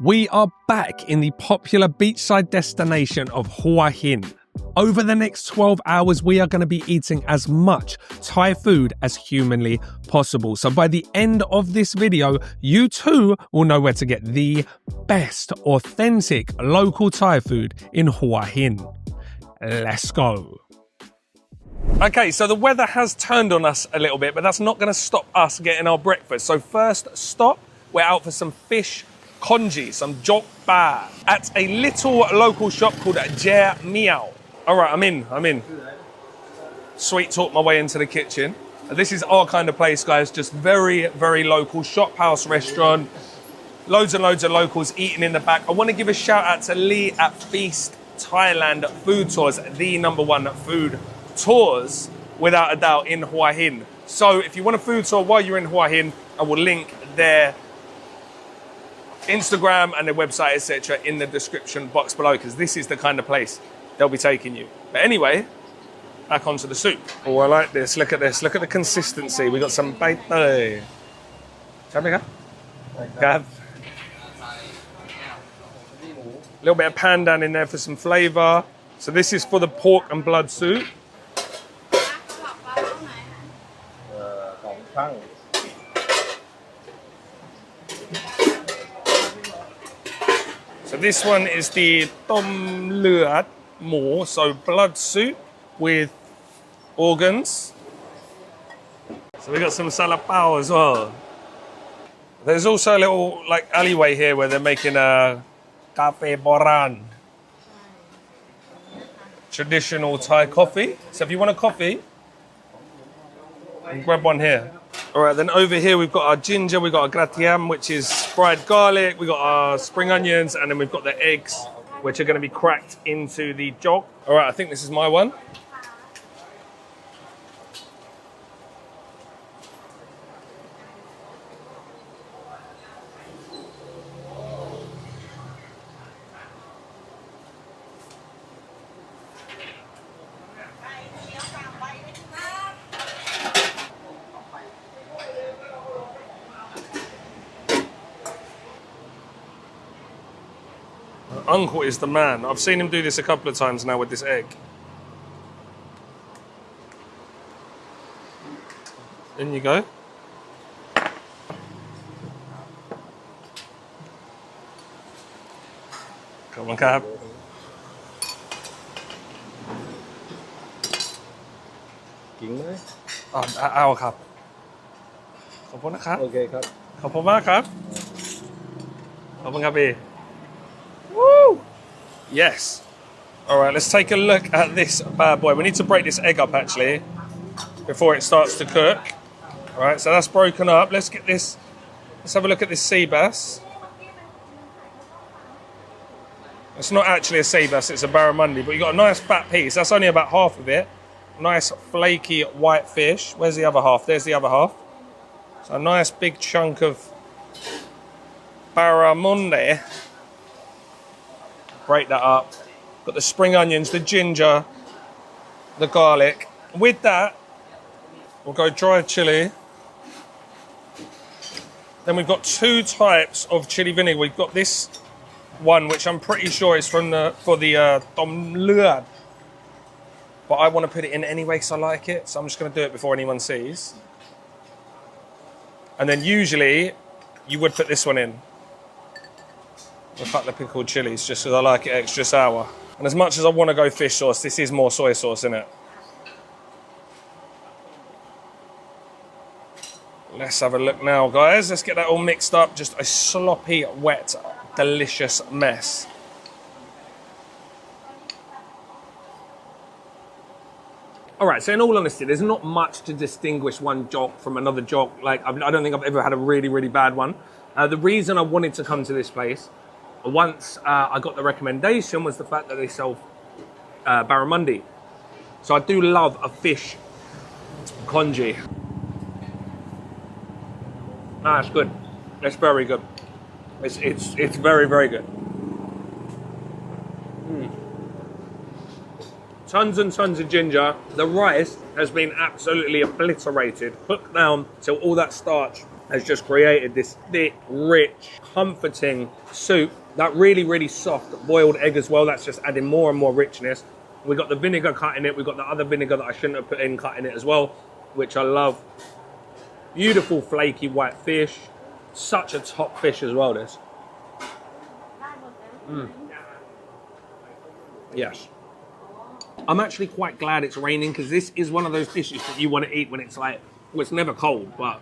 We are back in the popular beachside destination of Hua Hin. Over the next 12 hours, we are going to be eating as much Thai food as humanly possible. So by the end of this video, you too will know where to get the best authentic local Thai food in Hua Hin. Let's go. Okay, so the weather has turned on us a little bit, but that's not going to stop us getting our breakfast. So first stop, we're out for some fish congee, some kap pla at a little local shop called Jer Meow. All right, I'm in. Sweet talk my way into the kitchen. This is our kind of place, guys. Just very, very local shop, house, restaurant. Loads and loads of locals eating in the back. I want to give a shout out to Lee at Feast Thailand Food Tours, the #1 food tours, without a doubt, in Hua Hin. So if you want a food tour while you're in Hua Hin, I will link their Instagram and their website, etc., in the description box below, because this is the kind of place they'll be taking you. But anyway, back onto the soup. Oh, I like this. Look at this. Look at the consistency. We got some bai tơi. A little bit of pandan in there for some flavour. So this is for the pork and blood soup. So this one is the tom luat mo, so blood soup with organs. So we got some salapao as well. There's also a little like alleyway here where they're making a cafe boran, traditional Thai coffee. So if you want a coffee, grab one here. All right, then over here we've got our ginger, we've got our gratiam, which is fried garlic, we've got our spring onions, and then we've got the eggs, which are going to be cracked into the jog. All right, I think this is my one. Uncle is the man. I've seen him do this a couple of times now with this egg. In you go. Come on, Cap.เอาครับ ขอบคุณนะครับ โอเคครับ ขอบคุณมากครับ ขอบคุณครับพี่ Woo! Yes. All right, let's take a look at this bad boy. We need to break this egg up, actually, before it starts to cook. All right, so that's broken up. Let's get this. Let's have a look at this sea bass. It's not actually a sea bass, it's a barramundi, but you've got a nice fat piece. That's only about half of it. Nice flaky white fish. Where's the other half? There's the other half. So a nice big chunk of barramundi. Break that up. Got the spring onions, the ginger, the garlic. With that, we'll go dried chili. Then we've got two types of chili vinegar. We've got this one, which I'm pretty sure is for the tom luat, but I want to put it in anyway because I like it. So I'm just going to do it before anyone sees. And then usually you would put this one in. A couple of pickled chilies, just because I like it extra sour. And as much as I want to go fish sauce, this is more soy sauce, isn't it? Let's have a look now, guys. Let's get that all mixed up. Just a sloppy, wet, delicious mess. All right, so in all honesty, there's not much to distinguish one jok from another jok. Like, I don't think I've ever had a really, really bad one. The reason I wanted to come to this place, once I got the recommendation, was the fact that they sell barramundi. So I do love a fish congee. Ah, it's good. It's very good. It's very, very good. Tons and tons of ginger. The rice has been absolutely obliterated, cooked down till all that starch has just created this thick, rich, comforting soup. That really, really soft boiled egg as well. That's just adding more and more richness. We got the vinegar cut in it. We got the other vinegar that I shouldn't have put in cut in it as well, which I love. Beautiful flaky white fish. Such a top fish as well, this. Yes. I'm actually quite glad it's raining because this is one of those dishes that you want to eat when it's like, well, it's never cold, but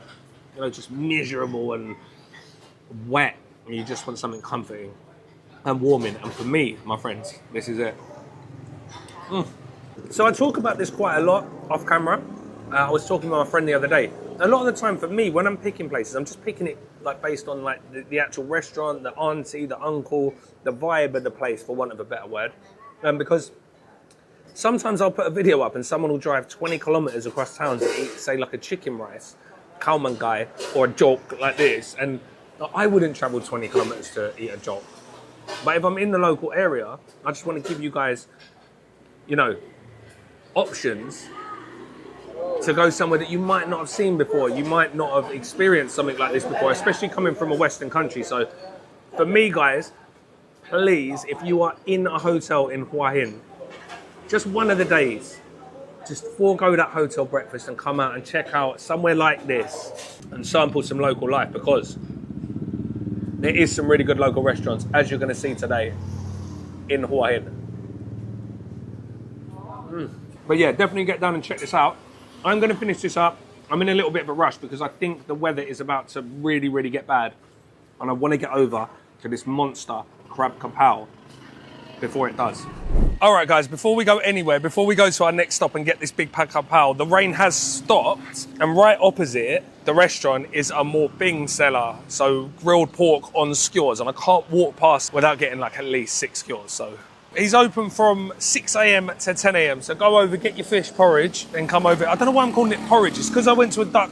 you know, just miserable and wet. And you just want something comforting and warming. And for me, my friends, this is it. So I talk about this quite a lot off camera. I was talking to my friend the other day. A lot of the time for me, when I'm picking places, I'm just picking it like based on like the actual restaurant, the auntie, the uncle, the vibe of the place, for want of a better word. Because sometimes I'll put a video up and someone will drive 20 kilometers across town to eat, say, like a chicken rice, khao man gai, or a jok like this. And I wouldn't travel 20 kilometers to eat a jok. But if I'm in the local area, I just want to give you guys, you know, options to go somewhere that you might not have seen before. You might not have experienced something like this before, especially coming from a Western country. So for me, guys, please, if you are in a hotel in Hua Hin, just one of the days, just forego that hotel breakfast and come out and check out somewhere like this and sample some local life, because there is some really good local restaurants, as you're going to see today in Hua Hin. But yeah, definitely get down and check this out. I'm going to finish this up. I'm in a little bit of a rush because I think the weather is about to really, really get bad. And I want to get over to this monster crab kaprao before it does. All right, guys, before we go anywhere, before we go to our next stop and get this big pad kaprao, the rain has stopped, and right opposite the restaurant is a more bing seller, so grilled pork on skewers, and I can't walk past without getting like at least 6 skewers. So he's open from 6 a.m. to 10 a.m. So go over, get your fish porridge, and come over. I don't know why I'm calling it porridge. It's because I went to a duck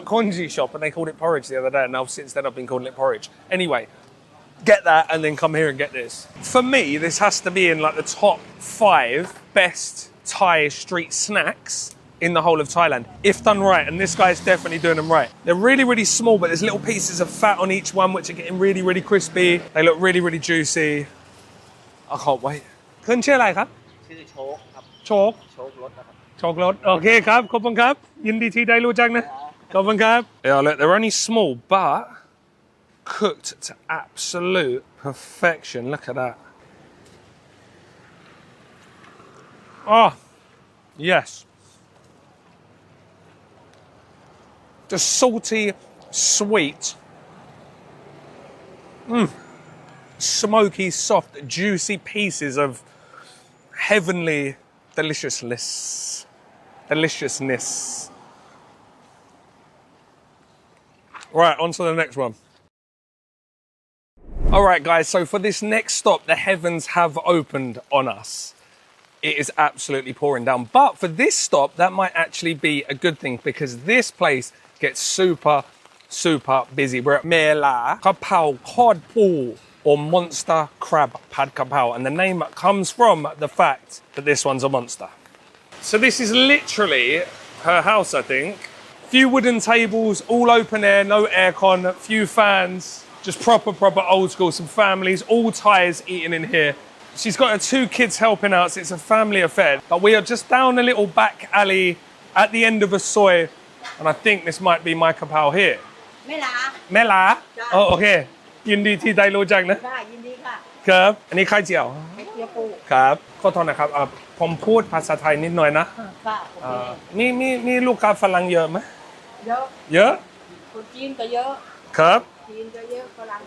congee shop, and they called it porridge the other day, and now since then I've been calling it porridge. Anyway, get that and then come here and get this. For me, this has to be in like the top 5 best Thai street snacks in the whole of Thailand, if done right, and this guy's definitely doing them right. They're really, really small, but there's little pieces of fat on each one, which are getting really, really crispy. They look really, really juicy. I can't wait. คุณชื่ออะไรครับชื่อโชคครับโชครถนะครับโชครถโอเคครับขอบคุณครับยินดีที่ได้รู้จักนะขอบคุณครับ Yeah, look, they're only small, but cooked to absolute perfection. Look at that. Oh, yes. Just salty, sweet. Smoky, soft, juicy pieces of heavenly deliciousness. Right, on to the next one. All right, guys, so for this next stop, the heavens have opened on us. It is absolutely pouring down. But for this stop, that might actually be a good thing, because this place gets super, super busy. We're at Mela Kaprao Cod Pool, or Monster Crab Pad Kaprao. And the name comes from the fact that this one's a monster. So this is literally her house, I think. Few wooden tables, all open air, no aircon, few fans. Just proper old school, some families, all Thais eating in here. She's got her 2 kids helping out, so it's a family affair. But we are just down a little back alley at the end of a soy, and I think this might be my kaprao here. Mela? Oh, okay. ยินดีที่ได้รู้จักนะค่ะยินดีค่ะครับอันนี้ไข่เจียวไข่เจียวปูครับขอโทษนะครับผมพูดภาษาไทยนิดหน่อยนะค่ะมีลูกค้าฝรั่งเยอะไหมเยอะคนจีนก็เยอะครับจีนก็เยอะฝรั่ง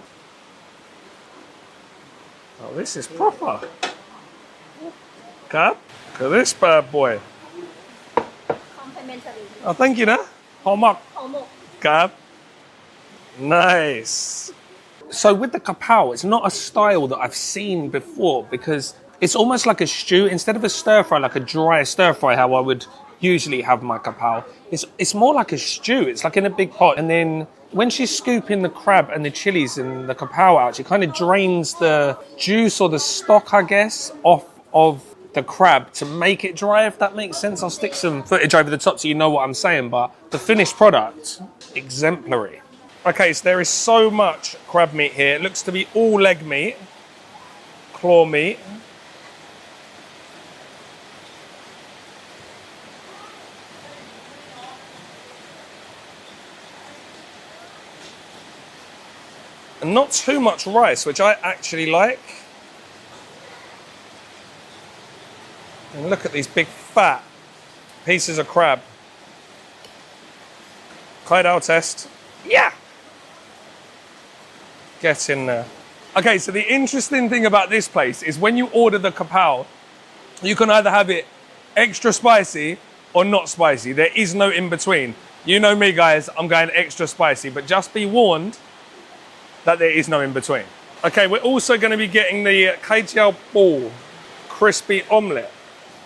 Oh, this is proper.ครับ Look at this bad boy. Complimentary. Oh, thank you นะหอมมากครับ Nice. So with the kaprao, it's not a style that I've seen before, because it's almost like a stew. Instead of a stir fry, like a dry stir fry, how I would usually have my kaprao, it's more like a stew. It's like in a big pot, and then when she's scooping the crab and the chilies and the kaprao out, she kind of drains the juice or the stock, I guess, off of the crab to make it dry, if that makes sense. I'll stick some footage over the top so you know what I'm saying, but the finished product, exemplary. Okay, so there is so much crab meat here. It looks to be all leg meat, claw meat. And not too much rice, which I actually like. And look at these big fat pieces of crab. Kaprao test. Yeah! Get in there. Okay, so the interesting thing about this place is when you order the Kaprao, you can either have it extra spicy or not spicy. There is no in between. You know me, guys, I'm going extra spicy, but just be warned that there is no in between. Okay, we're also going to be getting the Kaprao crispy omelette.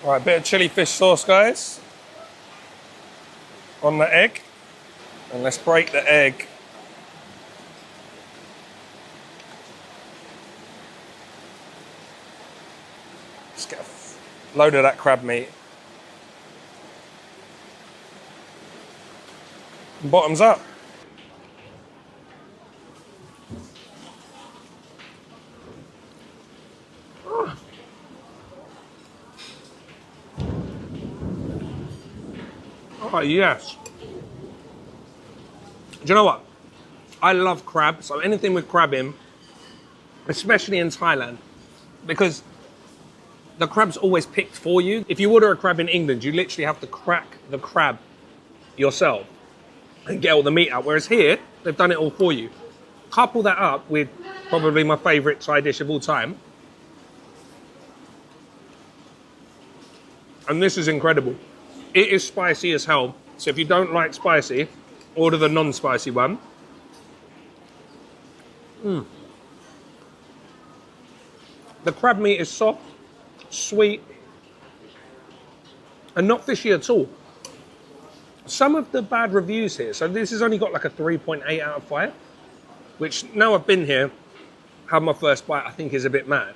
All right, bit of chili fish sauce, guys, on the egg. And let's break the egg. Let's get a load of that crab meat. And bottoms up. Oh, yes. Do you know what? I love crab, so anything with crab in, especially in Thailand, because the crab's always picked for you. If you order a crab in England, you literally have to crack the crab yourself and get all the meat out, whereas here, they've done it all for you. Couple that up with probably my favourite Thai dish of all time. And this is incredible. It is spicy as hell. So if you don't like spicy, order the non-spicy one. The crab meat is soft, sweet, and not fishy at all. Some of the bad reviews here, so this has only got like a 3.8 out of 5, which now I've been here, had my first bite, I think is a bit mad.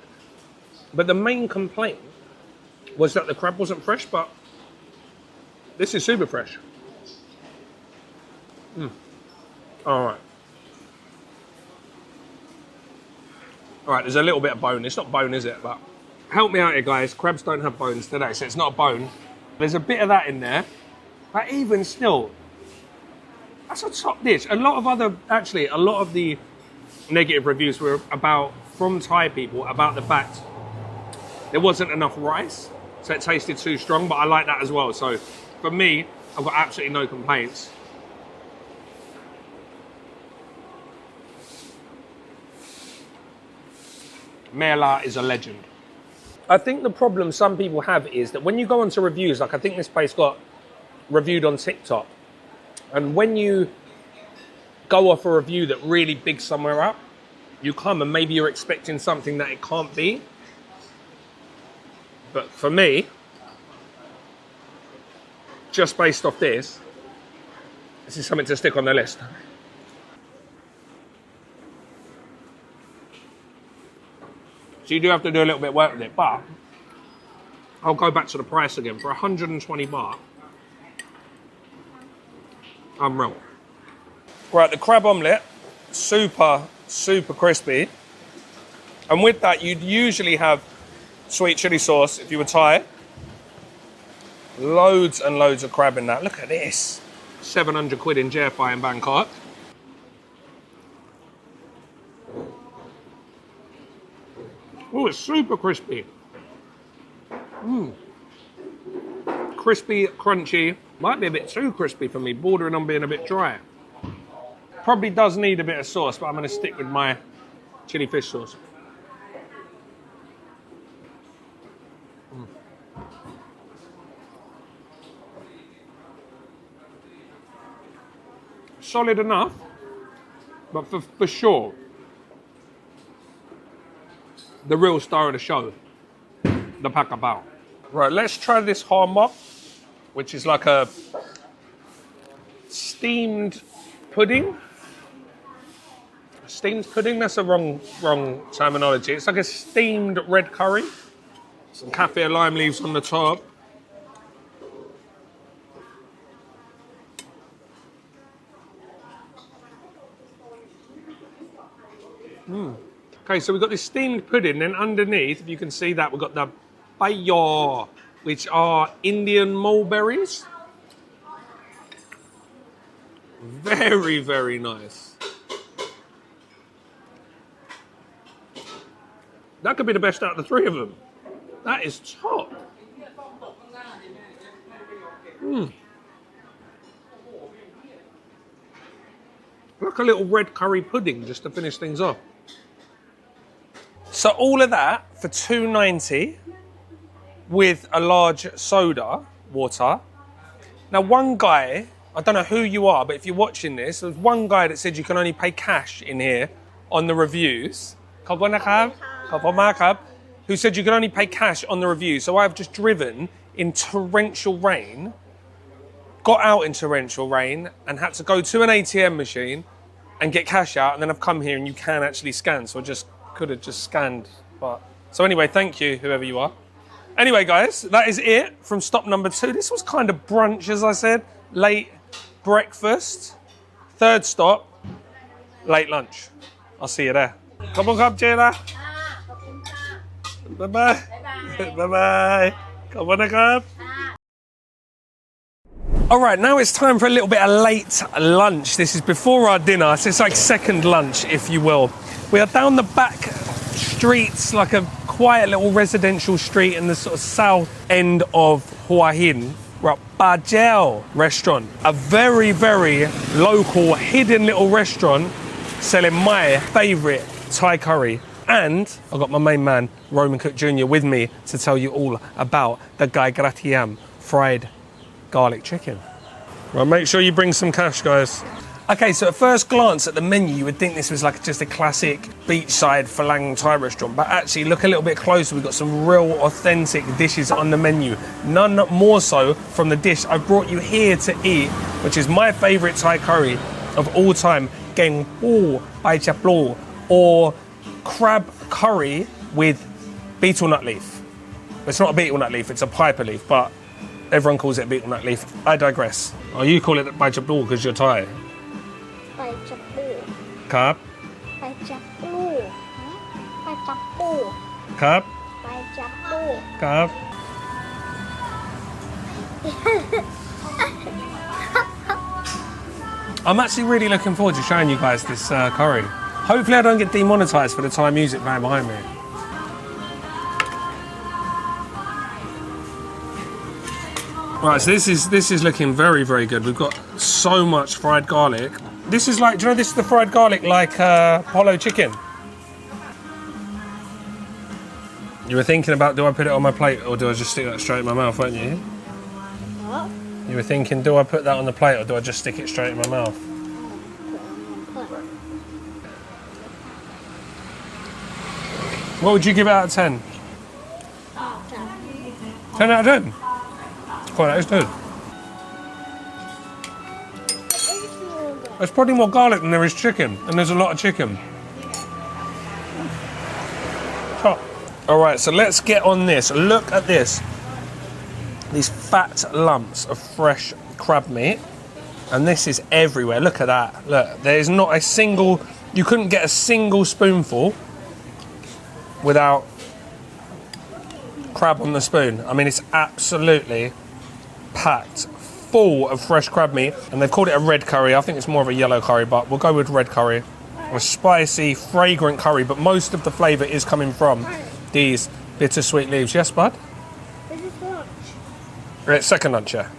But the main complaint was that the crab wasn't fresh, but this is super fresh. All right. All right, there's a little bit of bone. It's not bone, is it? But help me out here, guys. Crabs don't have bones today, so it's not a bone. There's a bit of that in there. But even still, that's a top dish. A lot of the negative reviews were from Thai people about the fact there wasn't enough rice, so it tasted too strong, but I like that as well. So for me, I've got absolutely no complaints. Mela is a legend. I think the problem some people have is that when you go onto reviews, like I think this place got reviewed on TikTok, and when you go off a review that really bigs somewhere up, you come and maybe you're expecting something that it can't be. But for me, just based off this is something to stick on the list. So you do have to do a little bit of work with it, but I'll go back to the price again. For 120 baht, unreal. Right, the crab omelette, super, super crispy. And with that, you'd usually have sweet chili sauce if you were Thai. Loads and loads of crab in that. Look at this. 700 quid in Jefai in Bangkok. Oh, it's super crispy. Crispy, crunchy. Might be a bit too crispy for me, bordering on being a bit dry. Probably does need a bit of sauce, but I'm going to stick with my chili fish sauce. Solid enough, but for sure, the real star of the show, the Kaprao. Right, let's try this Hua Hin, which is like a steamed pudding. Steamed pudding, that's a wrong terminology. It's like a steamed red curry. Some kaffir lime leaves on the top. Okay, so we've got this steamed pudding, then underneath, if you can see that, we've got the payo, which are Indian mulberries. Very, very nice. That could be the best out of the three of them. That is top. Like a little red curry pudding just to finish things off. So all of that for $2.90 with a large soda, water. Now one guy, I don't know who you are, but if you're watching this, there's one guy that said you can only pay cash in here on the reviews. Who said you can only pay cash on the reviews. So I've just driven in torrential rain, got out in torrential rain and had to go to an ATM machine and get cash out, and then I've come here and you can actually scan, so I just could have just scanned. But so anyway, thank you, whoever you are. Anyway, guys, that is it from stop number 2. This was kind of brunch, as I said, late breakfast. Third stop, late lunch. I'll see you there. Come on, come, Jayla. Bye-bye. Bye-bye. Come on, come. All right, now it's time for a little bit of late lunch. This is before our dinner, so it's like second lunch, if you will. We are down the back streets, like a quiet little residential street in the sort of south end of Hua Hin. We're at Basil restaurant, a very, very local, hidden little restaurant selling my favourite Thai curry. And I've got my main man, Roman Cook Jr. with me to tell you all about the Gai Gratiam fried garlic chicken. Right, make sure you bring some cash, guys. Okay, so at first glance at the menu, you would think this was like just a classic beachside Falang Thai restaurant, but actually look a little bit closer. We've got some real authentic dishes on the menu. None more so from the dish I brought you here to eat, which is my favourite Thai curry of all time, Geng Po Bai Chaplo, or crab curry with betel nut leaf. It's not a betel nut leaf, it's a piper leaf, but everyone calls it betel nut leaf. I digress. Oh, you call it Bai Chaplo because you're Thai. ไปจับปู ครับ ไปจับปูไปจับปู ครับ ไปจับปู ครับ I'm actually really looking forward to showing you guys this curry. Hopefully I don't get demonetized for the Thai music playing behind me. Right, so this is looking very, very good. We've got so much fried garlic. This is like, do you know this is the fried garlic like polo chicken? You were thinking about, do I put it on my plate or do I just stick that straight in my mouth, weren't you? What? You were thinking, do I put that on the plate or do I just stick it straight in my mouth? What would you give it out of 10? 10 out of 10? Quite, that is good. There's probably more garlic than there is chicken, and there's a lot of chicken. Top. All right, so let's get on this. Look at this. These fat lumps of fresh crab meat, and this is everywhere. Look at that. Look, there's not a single, you couldn't get a single spoonful without crab on the spoon. I mean, it's absolutely packed full of fresh crab meat, and they've called it a red curry. I think it's more of a yellow curry, but we'll go with red curry. A spicy, fragrant curry, but most of the flavour is coming from these bittersweet leaves. Yes, bud? This is lunch. It's second lunch, yeah.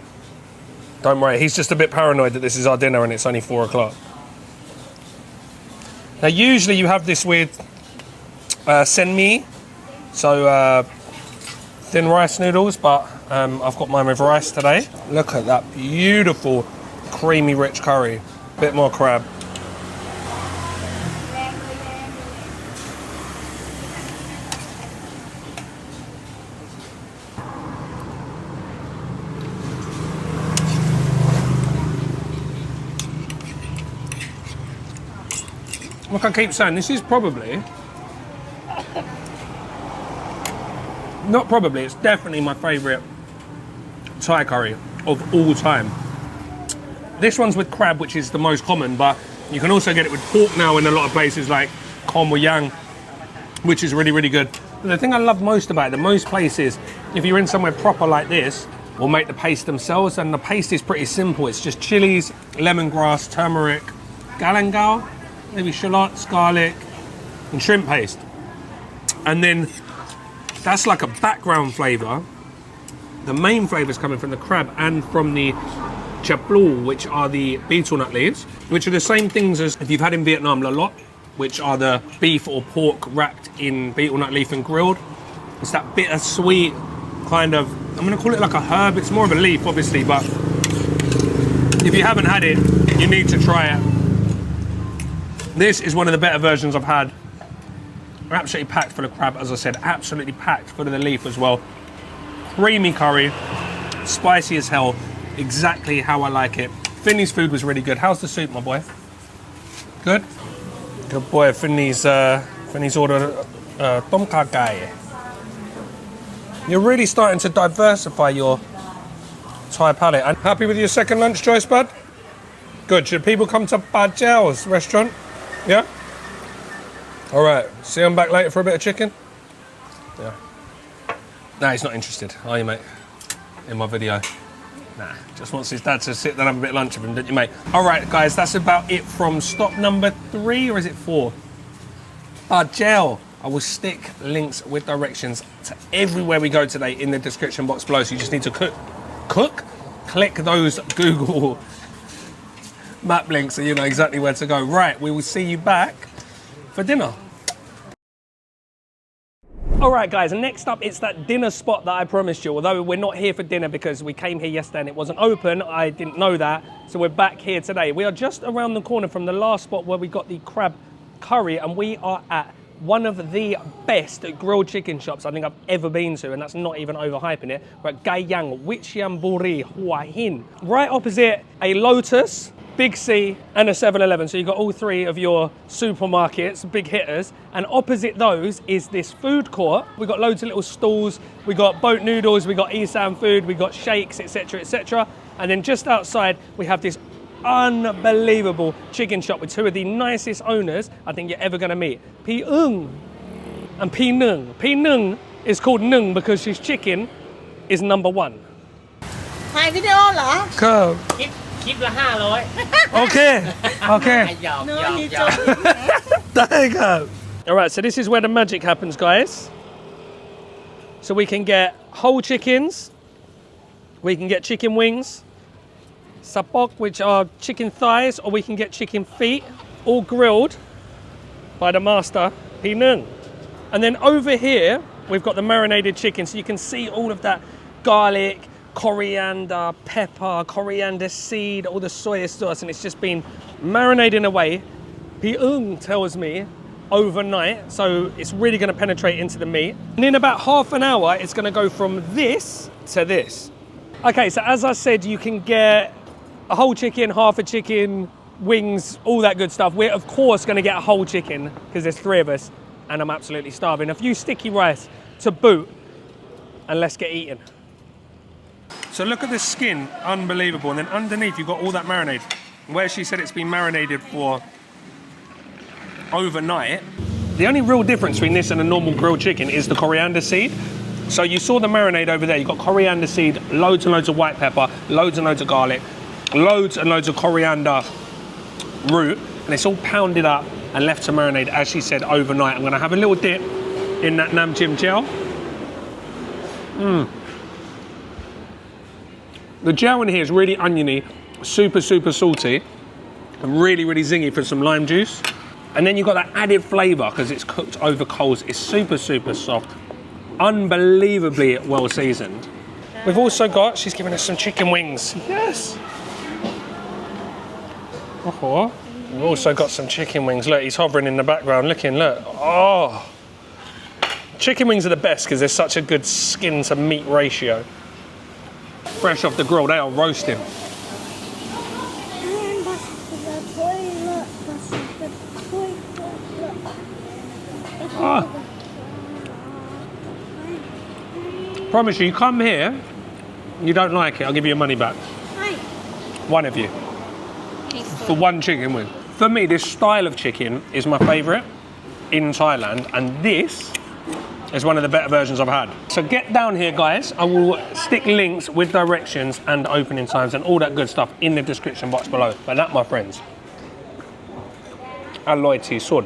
Don't worry, he's just a bit paranoid that this is our dinner and it's only 4 o'clock. Now, usually you have this with sen mi, so thin rice noodles, but I've got mine with rice today. Look at that beautiful, creamy, rich curry. Bit more crab. Like I keep saying, this is probably Not probably, it's definitely my favourite Thai curry of all time. This one's with crab, which is the most common, but you can also get it with pork now in a lot of places like Kham Yang, which is really, really good. But the thing I love most about it, the most places, if you're in somewhere proper like this, will make the paste themselves, and the paste is pretty simple. It's just chilies, lemongrass, turmeric, galangal, maybe shallots, garlic, and shrimp paste. And then that's like a background flavour. The main flavour is coming from the crab and from the chaplu, which are the betel nut leaves, which are the same things as if you've had in Vietnam lalot, which are the beef or pork wrapped in betel nut leaf and grilled. It's that bitter sweet kind of, I'm going to call it like a herb. It's more of a leaf, obviously, but if you haven't had it, you need to try it. This is one of the better versions I've had. Absolutely packed full of crab, as I said, absolutely packed full of the leaf as well. Creamy curry, spicy as hell, exactly how I like it. Finley's food was really good. How's the soup, my boy? Good? Good boy. Finley's ordered tom kha gai. You're really starting to diversify your Thai palate. And happy with your second lunch choice, bud? Good. Should people come to Bajel's restaurant? Yeah? All right. See him back later for a bit of chicken? Yeah. Nah, he's not interested, are you, mate? In my video. Nah, just wants his dad to sit down and have a bit of lunch with him, don't you, mate? All right, guys, that's about it from stop number 3, or is it 4? Bajel. I will stick links with directions to everywhere we go today in the description box below. So you just need to click those Google map links so you know exactly where to go. Right, we will see you back for dinner. All right, guys, next up, it's that dinner spot that I promised you. Although we're not here for dinner because we came here yesterday and it wasn't open, I didn't know that. So we're back here today. We are just around the corner from the last spot where we got the crab curry, and we are at one of the best grilled chicken shops I think I've ever been to, and that's not even overhyping it. We're at Gai Yang, Wichiamburi, Hua Hin. Right opposite a Lotus, Big C, and a 7-Eleven. So you've got all 3 of your supermarkets, big hitters. And opposite those is this food court. We've got loads of little stalls. We got boat noodles, we got Isan food, we got shakes, etc., etc. And then just outside, we have this unbelievable chicken shop with 2 of the nicest owners I think you're ever going to meet. Pi Ung and Pi Nung. Pi Nung is called Nung because his chicken is number 1. ถ่ายวิดีโอเหรอ Cool. คลิปละ 500 Okay. Okay. หยอก No, หยอก he หยอก joking. There you go. All right, so this is where the magic happens, guys. So we can get whole chickens. We can get chicken wings. Sapok, which are chicken thighs, or we can get chicken feet, all grilled by the master, Pi Nung. And then over here, we've got the marinated chicken, so you can see all of that garlic, coriander, pepper, coriander seed, all the soy sauce, and it's just been marinating away. Pi Nung tells me overnight, so it's really going to penetrate into the meat. And in about half an hour, it's going to go from this to this. Okay, so as I said, you can get a whole chicken, half a chicken, wings, all that good stuff. We're of course going to get a whole chicken because there's 3 of us and I'm absolutely starving. A few sticky rice to boot, and let's get eating. So look at the skin, unbelievable. And then underneath you've got all that marinade. Where she said it's been marinated for overnight. The only real difference between this and a normal grilled chicken is the coriander seed. So you saw the marinade over there. You've got coriander seed, loads and loads of white pepper, loads and loads of garlic, loads and loads of coriander root, and it's all pounded up and left to marinate, as she said, overnight. I'm going to have a little dip in that nam chim gel. The gel in here is really oniony, super, super salty, and really, really zingy for some lime juice. And then you've got that added flavour because it's cooked over coals. It's super, super soft, unbelievably well seasoned. We've also got, she's giving us some chicken wings. Yes. Oh, we've also got some chicken wings. Look, he's hovering in the background, looking, look. Oh. Chicken wings are the best because there's such a good skin to meat ratio. Fresh off the grill, they are roasting. Promise you come here, you don't like it, I'll give you your money back. ใช่ One of you. For one chicken wing. For me, this style of chicken is my favourite in Thailand, and this is one of the better versions I've had. So get down here, guys. I will stick links with directions and opening times and all that good stuff in the description box below. But that, my friends, alloy tea sud.